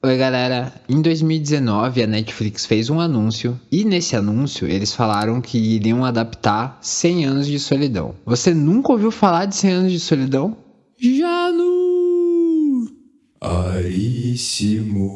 Oi galera, em 2019 a Netflix fez um anúncio e nesse anúncio eles falaram que iriam adaptar 100 anos de solidão. Você nunca ouviu falar de 100 anos de solidão? Janu! Aríssimo.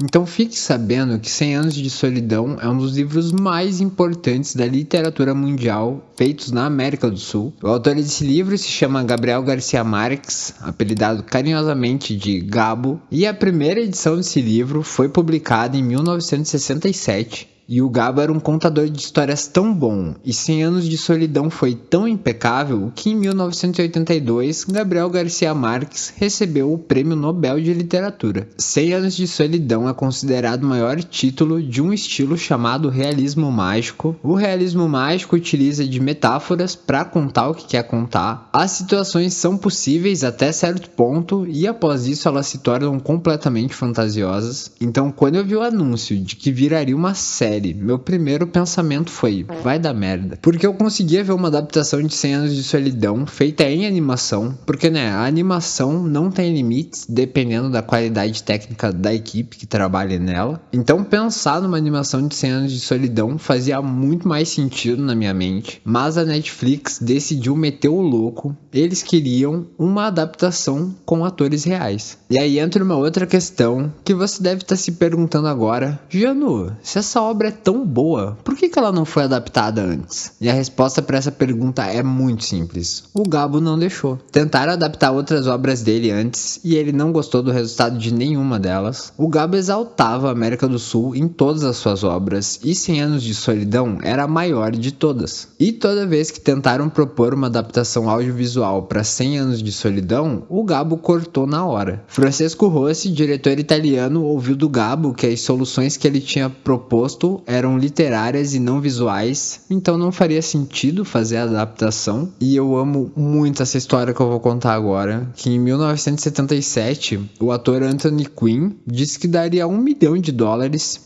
Então fique sabendo que 100 anos de solidão é um dos livros mais importantes da literatura mundial feitos na América do Sul. O autor desse livro se chama Gabriel Garcia Marques, apelidado carinhosamente de Gabo, e a primeira edição desse livro foi publicada em 1967. E o Gabo era um contador de histórias tão bom, e 100 anos de solidão foi tão impecável, que em 1982, Gabriel Garcia Marques recebeu o Prêmio Nobel de Literatura. 100 anos de solidão é considerado o maior título de um estilo chamado realismo mágico. O realismo mágico utiliza de metáforas para contar o que quer contar. As situações são possíveis até certo ponto, e após isso elas se tornam completamente fantasiosas. Então, quando eu vi o anúncio de que viraria uma série, meu primeiro pensamento foi, vai dar merda. Porque eu conseguia ver uma adaptação de 100 anos de solidão feita em animação, porque a animação não tem limites dependendo da qualidade técnica da equipe que trabalha nela. Então pensar numa animação de 100 anos de solidão fazia muito mais sentido na minha mente, mas a Netflix decidiu meter o louco. Eles queriam uma adaptação com atores reais. E aí entra uma outra questão que você deve estar se perguntando agora, Janu, se essa obra é tão boa, por que ela não foi adaptada antes? E a resposta para essa pergunta é muito simples. O Gabo não deixou. Tentaram adaptar outras obras dele antes e ele não gostou do resultado de nenhuma delas. O Gabo exaltava a América do Sul em todas as suas obras e 100 anos de solidão era a maior de todas. E toda vez que tentaram propor uma adaptação audiovisual para 100 anos de solidão, o Gabo cortou na hora. Francesco Rossi, diretor italiano, ouviu do Gabo que as soluções que ele tinha proposto eram literárias e não visuais, então não faria sentido fazer a adaptação. E eu amo muito essa história que eu vou contar agora, que em 1977, o ator Anthony Quinn disse que daria $1 milhão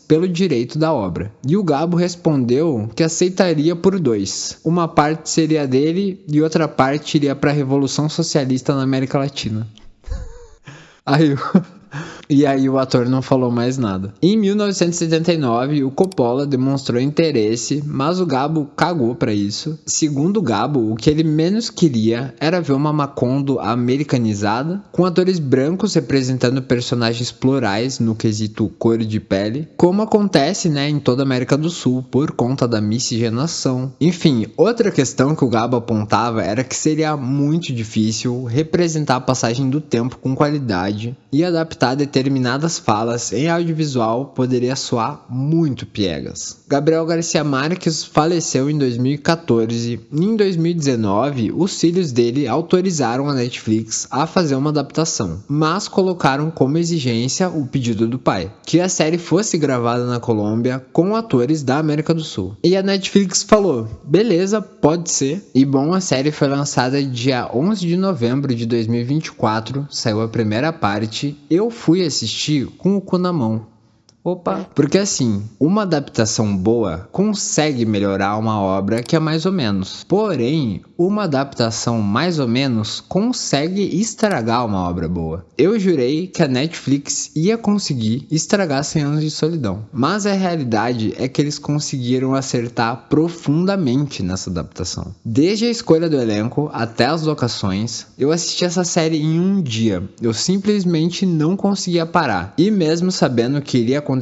pelo direito da obra. E o Gabo respondeu que aceitaria por 2. Uma parte seria dele e outra parte iria para a Revolução Socialista na América Latina. E aí o ator não falou mais nada. Em 1979, o Coppola demonstrou interesse, mas o Gabo cagou pra isso. Segundo o Gabo, o que ele menos queria era ver uma Macondo americanizada, com atores brancos representando personagens plurais no quesito cor de pele, como acontece, em toda a América do Sul, por conta da miscigenação. Enfim, outra questão que o Gabo apontava era que seria muito difícil representar a passagem do tempo com qualidade e adaptar determinadas falas em audiovisual poderia soar muito piegas. Gabriel Garcia Marques faleceu em 2014 e em 2019 os filhos dele autorizaram a Netflix a fazer uma adaptação, mas colocaram como exigência o pedido do pai, que a série fosse gravada na Colômbia com atores da América do Sul. E a Netflix falou, beleza, pode ser. E bom, a série foi lançada dia 11 de novembro de 2024, saiu a primeira parte. Eu fui assistir com o cu na mão. Porque assim, uma adaptação boa consegue melhorar uma obra que é mais ou menos. Porém, uma adaptação mais ou menos consegue estragar uma obra boa. Eu jurei que a Netflix ia conseguir estragar 100 anos de solidão. Mas a realidade é que eles conseguiram acertar profundamente nessa adaptação. Desde a escolha do elenco até as locações, eu assisti essa série em um dia. Eu simplesmente não conseguia parar. E mesmo sabendo que iria acontecer,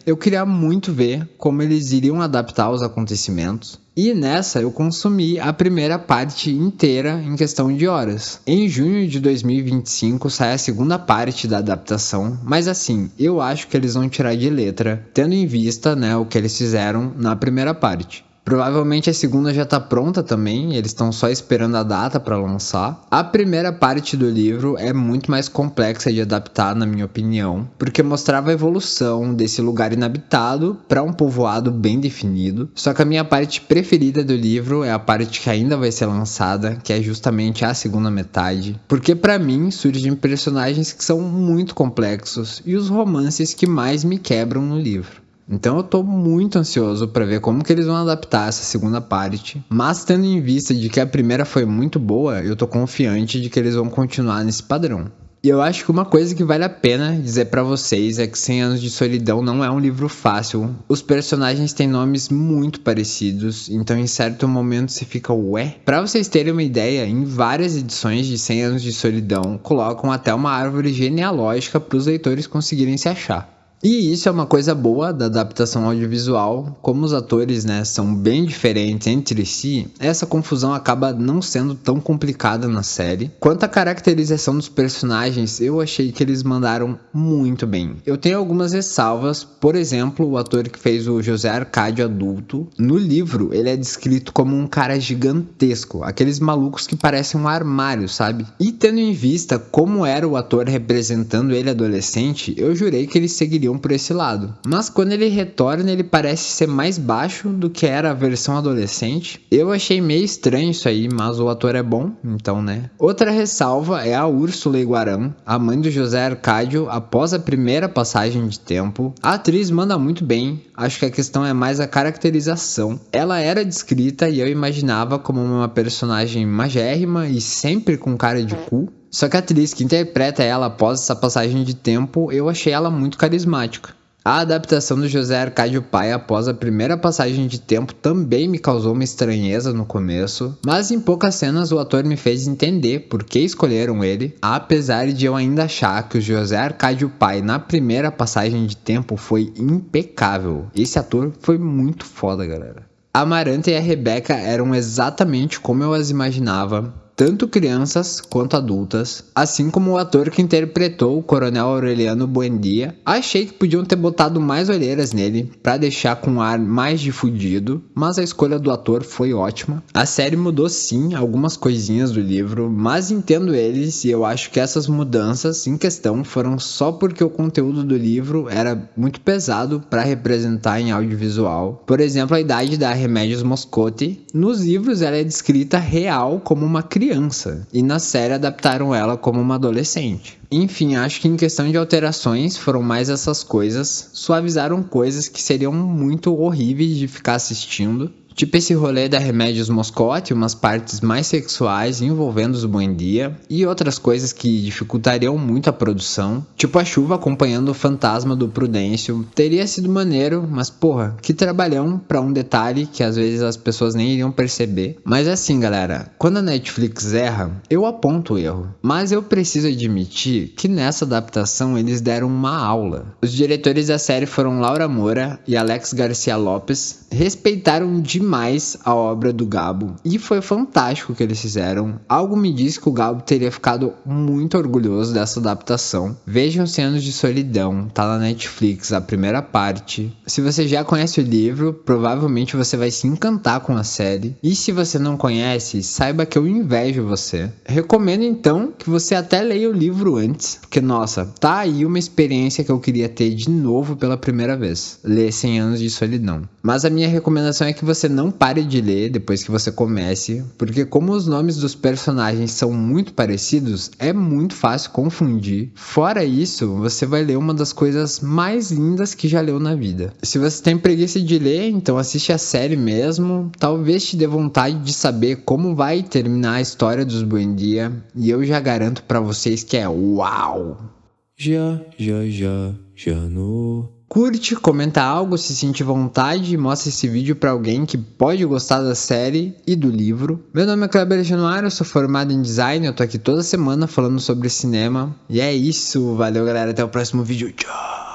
eu queria muito ver como eles iriam adaptar os acontecimentos. E nessa eu consumi a primeira parte inteira em questão de horas. Em junho de 2025 sai a segunda parte da adaptação, mas assim, eu acho que eles vão tirar de letra, tendo em vista, o que eles fizeram na primeira parte. Provavelmente a segunda já está pronta também, eles estão só esperando a data para lançar. A primeira parte do livro é muito mais complexa de adaptar, na minha opinião, porque mostrava a evolução desse lugar inabitado para um povoado bem definido. Só que a minha parte preferida do livro é a parte que ainda vai ser lançada, que é justamente a segunda metade, porque para mim surgem personagens que são muito complexos e os romances que mais me quebram no livro. Então eu tô muito ansioso para ver como que eles vão adaptar essa segunda parte, mas tendo em vista de que a primeira foi muito boa, eu tô confiante de que eles vão continuar nesse padrão. E eu acho que uma coisa que vale a pena dizer pra vocês é que 100 Anos de Solidão não é um livro fácil. Os personagens têm nomes muito parecidos, então em certo momento você fica ué. Pra vocês terem uma ideia, em várias edições de 100 Anos de Solidão colocam até uma árvore genealógica para os leitores conseguirem se achar. E isso é uma coisa boa da adaptação audiovisual, como os atores, né, são bem diferentes entre si, essa confusão acaba não sendo tão complicada na série. Quanto à caracterização dos personagens, eu achei que eles mandaram muito bem. Eu tenho algumas ressalvas, por exemplo, o ator que fez o José Arcádio adulto, no livro ele é descrito como um cara gigantesco, aqueles malucos que parecem um armário, sabe? E tendo em vista como era o ator representando ele adolescente, eu jurei que ele seguiria por esse lado. Mas quando ele retorna, ele parece ser mais baixo do que era a versão adolescente. Eu achei meio estranho isso aí, mas o ator é bom, então né. Outra ressalva é a Úrsula Iguarã, a mãe do José Arcádio, após a primeira passagem de tempo. A atriz manda muito bem, acho que a questão é mais a caracterização. Ela era descrita e eu imaginava como uma personagem magérrima e sempre com cara de cu. Só que a atriz que interpreta ela após essa passagem de tempo, eu achei ela muito carismática. A adaptação do José Arcádio pai após a primeira passagem de tempo também me causou uma estranheza no começo, mas em poucas cenas o ator me fez entender por que escolheram ele, apesar de eu ainda achar que o José Arcádio pai na primeira passagem de tempo foi impecável. Esse ator foi muito foda, galera. A Amaranta e a Rebeca eram exatamente como eu as imaginava, tanto crianças quanto adultas, assim como o ator que interpretou o Coronel Aureliano Buendia. Achei que podiam ter botado mais olheiras nele, pra deixar com um ar mais de fudido, mas a escolha do ator foi ótima. A série mudou sim algumas coisinhas do livro, mas entendo eles e eu acho que essas mudanças em questão foram só porque o conteúdo do livro era muito pesado para representar em audiovisual. Por exemplo, a idade da Remédios Moscote, nos livros ela é descrita real como uma criança, e na série adaptaram ela como uma adolescente. Enfim, acho que em questão de alterações foram mais essas coisas, suavizaram coisas que seriam muito horríveis de ficar assistindo. Tipo esse rolê da Remédios Moscote, umas partes mais sexuais envolvendo os Buendia e outras coisas que dificultariam muito a produção. Tipo a chuva acompanhando o fantasma do Prudêncio. Teria sido maneiro, mas porra, que trabalhão pra um detalhe que às vezes as pessoas nem iriam perceber. Mas assim galera, quando a Netflix erra, eu aponto o erro. Mas eu preciso admitir que nessa adaptação eles deram uma aula. Os diretores da série foram Laura Moura e Alex Garcia Lopes, respeitaram demais a obra do Gabo e foi fantástico o que eles fizeram. Algo me diz que o Gabo teria ficado muito orgulhoso dessa adaptação. Vejam 100 Anos de Solidão, tá na Netflix, a primeira parte. Se você já conhece o livro, provavelmente você vai se encantar com a série. E se você não conhece, saiba que eu invejo você. Recomendo então que você até leia o livro antes, porque nossa, tá aí uma experiência que eu queria ter de novo pela primeira vez. Ler 100 Anos de Solidão. Mas a minha recomendação é que você não pare de ler depois que você comece, porque como os nomes dos personagens são muito parecidos, é muito fácil confundir. Fora isso, você vai ler uma das coisas mais lindas que já leu na vida. Se você tem preguiça de ler, então assiste a série mesmo, talvez te dê vontade de saber como vai terminar a história dos Buendia, e eu já garanto pra vocês que é uau! Já no... Curte, comenta algo se sentir vontade e mostra esse vídeo pra alguém que pode gostar da série e do livro. Meu nome é Kleber Januário, eu sou formado em design, eu tô aqui toda semana falando sobre cinema. E é isso, valeu galera, até o próximo vídeo, tchau!